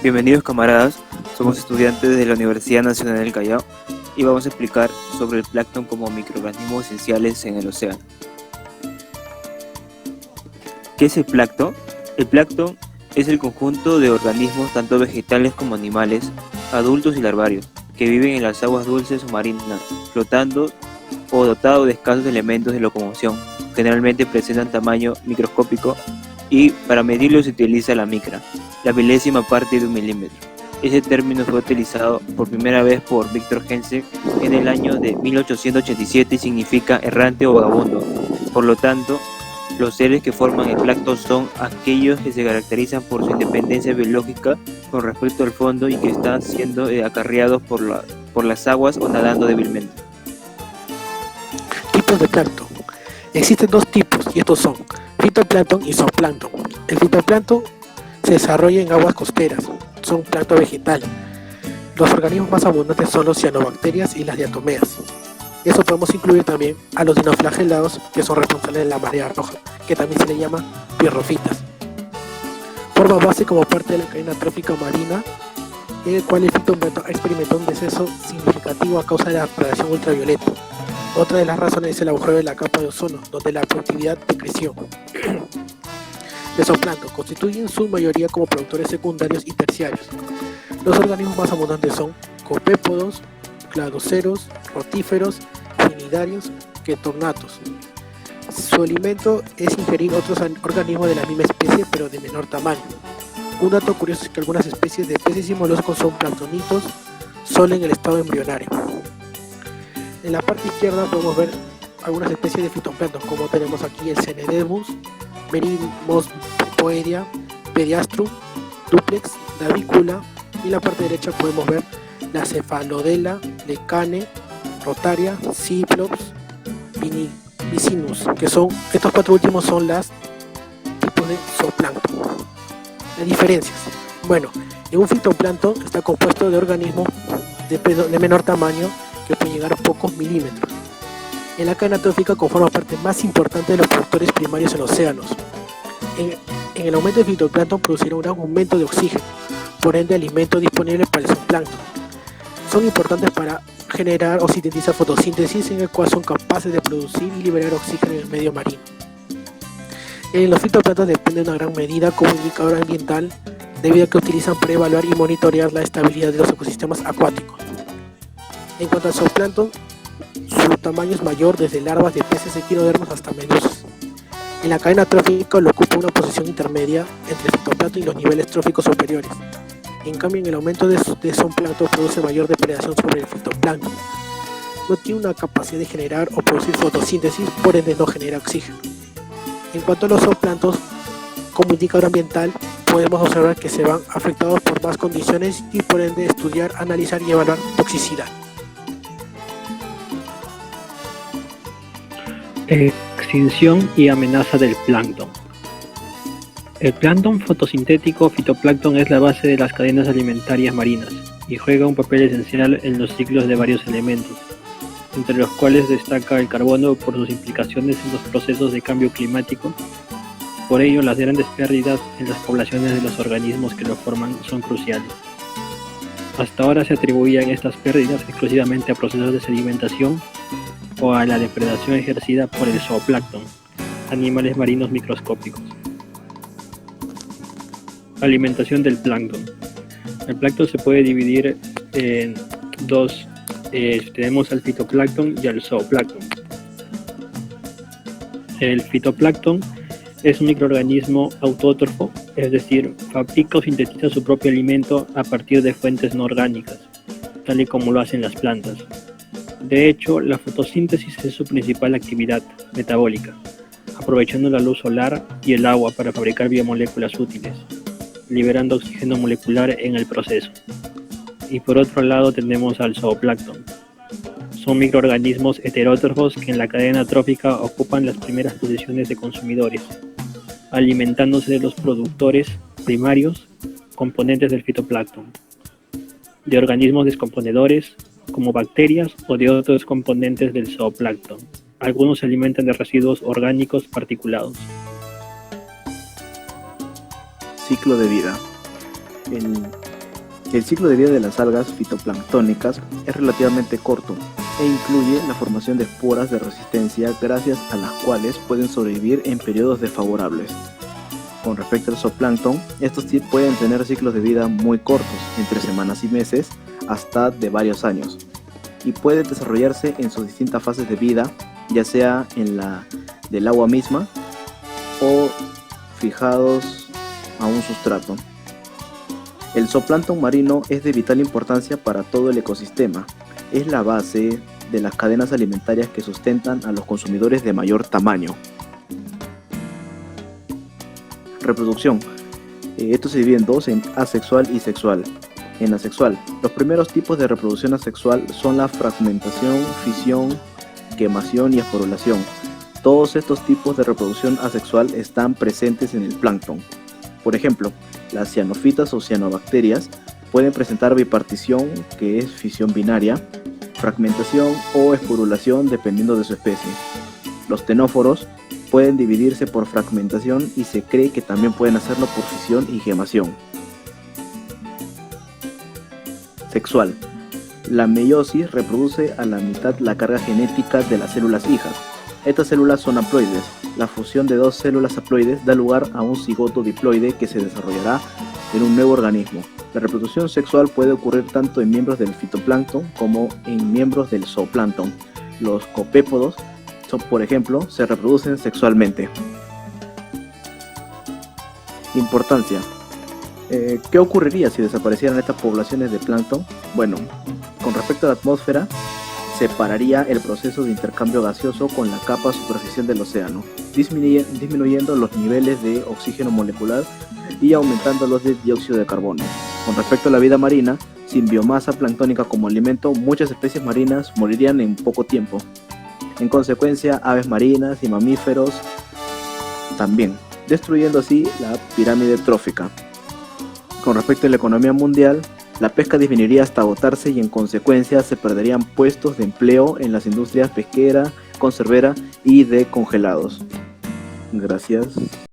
Bienvenidos camaradas, somos estudiantes de la Universidad Nacional del Callao y vamos a explicar sobre el plancton como microorganismos esenciales en el océano. ¿Qué es el plancton? El plancton es el conjunto de organismos tanto vegetales como animales, adultos y larvarios, que viven en las aguas dulces o marinas, flotando o dotados de escasos elementos de locomoción. Generalmente presentan tamaño microscópico y para medirlo se utiliza la micra, la milésima parte de un milímetro. Ese término fue utilizado por primera vez por Victor Hense en el año de 1887 y significa errante o vagabundo. Por lo tanto, los seres que forman el plancton son aquellos que se caracterizan por su independencia biológica con respecto al fondo y que están siendo acarreados por las aguas o nadando débilmente. Tipos de plancton. Existen dos tipos y estos son fitoplancton y zooplancton. El fitoplancton se desarrolla en aguas costeras, son plancton vegetal. Los organismos más abundantes son los cianobacterias y las diatomeas. Eso podemos incluir también a los dinoflagelados, que son responsables de la marea roja, que también se le llama pirrofitas. Forma base como parte de la cadena trófica marina, en el cual el fitoplancton ha experimentado un deceso significativo a causa de la radiación ultravioleta. Otra de las razones es el agujero de la capa de ozono, donde la productividad decreció. Los zooplancton constituyen su mayoría como productores secundarios y terciarios. Los organismos más abundantes son copépodos, cladoceros, rotíferos, cnidarios, ketornatos. Su alimento es ingerir otros organismos de la misma especie pero de menor tamaño. Un dato curioso es que algunas especies de peces y moluscos son planctonitos solo en el estado embrionario. En la parte izquierda podemos ver algunas especies de fitoplancton, como tenemos aquí el Cenedemus, Merimospoedia, Pediastrum, Duplex, Davicula, y en la parte derecha podemos ver la Cephalodela, Lecane, Rotaria, Cyclops, Vicinus, que son, estos cuatro últimos son los tipos de zooplancton. Las diferencias. Bueno, en un fitoplancton está compuesto de organismos de menor tamaño que pueden llegar a pocos milímetros. En la cadena trófica conforma parte más importante de los productores primarios en océanos. En el aumento del fitoplancton producirá un gran aumento de oxígeno, por ende alimento disponible para el zooplancton. Son importantes para generar o sintetizar fotosíntesis, en el cual son capaces de producir y liberar oxígeno en el medio marino. Los fitoplancton dependen de una gran medida como indicador ambiental, debido a que utilizan para evaluar y monitorear la estabilidad de los ecosistemas acuáticos. En cuanto al zooplancton, su tamaño es mayor desde larvas de peces equinodermos hasta medusas. En la cadena trófica lo ocupa una posición intermedia entre el fitoplancton y los niveles tróficos superiores. En cambio, en el aumento de zooplancton produce mayor depredación sobre el fitoplancton. No tiene una capacidad de generar o producir fotosíntesis, por ende no genera oxígeno. En cuanto a los zooplancton, como indicador ambiental, podemos observar que se van afectados por más condiciones y por ende estudiar, analizar y evaluar toxicidad. Extinción y amenaza del plancton. El plancton fotosintético fitoplancton es la base de las cadenas alimentarias marinas y juega un papel esencial en los ciclos de varios elementos, entre los cuales destaca el carbono por sus implicaciones en los procesos de cambio climático. Por ello, las grandes pérdidas en las poblaciones de los organismos que lo forman son cruciales. Hasta ahora se atribuían estas pérdidas exclusivamente a procesos de sedimentación o a la depredación ejercida por el zooplancton, animales marinos microscópicos. Alimentación del plancton. El plancton se puede dividir en dos, tenemos al fitoplancton y al zooplancton. El fitoplancton es un microorganismo autótrofo, es decir, fabrica o sintetiza su propio alimento a partir de fuentes no orgánicas, tal y como lo hacen las plantas. De hecho, la fotosíntesis es su principal actividad metabólica, aprovechando la luz solar y el agua para fabricar biomoléculas útiles, liberando oxígeno molecular en el proceso. Y por otro lado tenemos al zooplancton. Son microorganismos heterótrofos que en la cadena trófica ocupan las primeras posiciones de consumidores, alimentándose de los productores primarios, componentes del fitoplancton, de organismos descomponedores, como bacterias o de otros componentes del zooplancton. Algunos se alimentan de residuos orgánicos particulados. Ciclo de vida. El ciclo de vida de las algas fitoplanctónicas es relativamente corto e incluye la formación de esporas de resistencia gracias a las cuales pueden sobrevivir en periodos desfavorables. Con respecto al zooplancton, estos pueden tener ciclos de vida muy cortos, entre semanas y meses, hasta de varios años, y pueden desarrollarse en sus distintas fases de vida, ya sea en la del agua misma o fijados a un sustrato. El zooplancton marino es de vital importancia para todo el ecosistema. Es la base de las cadenas alimentarias que sustentan a los consumidores de mayor tamaño. Reproducción. Esto se divide en dos, en asexual y sexual. En asexual, los primeros tipos de reproducción asexual son la fragmentación, fisión, quemación y esporulación. Todos estos tipos de reproducción asexual están presentes en el plancton. Por ejemplo, las cianofitas o cianobacterias pueden presentar bipartición, que es fisión binaria, fragmentación o esporulación dependiendo de su especie. Los ctenóforos pueden dividirse por fragmentación y se cree que también pueden hacerlo por fisión y gemación. Sexual. La meiosis reproduce a la mitad la carga genética de las células hijas. Estas células son haploides. La fusión de dos células haploides da lugar a un cigoto diploide que se desarrollará en un nuevo organismo. La reproducción sexual puede ocurrir tanto en miembros del fitoplancton como en miembros del zooplancton. Los copépodos, por ejemplo, se reproducen sexualmente. Importancia. ¿Qué ocurriría si desaparecieran estas poblaciones de plancton? Bueno, con respecto a la atmósfera, separaría el proceso de intercambio gaseoso con la capa superficial del océano, disminuyendo los niveles de oxígeno molecular y aumentando los de dióxido de carbono. Con respecto a la vida marina, sin biomasa planctónica como alimento, muchas especies marinas morirían en poco tiempo. En consecuencia, aves marinas y mamíferos también, destruyendo así la pirámide trófica. Con respecto a la economía mundial, la pesca disminuiría hasta agotarse y en consecuencia se perderían puestos de empleo en las industrias pesquera, conservera y de congelados. Gracias.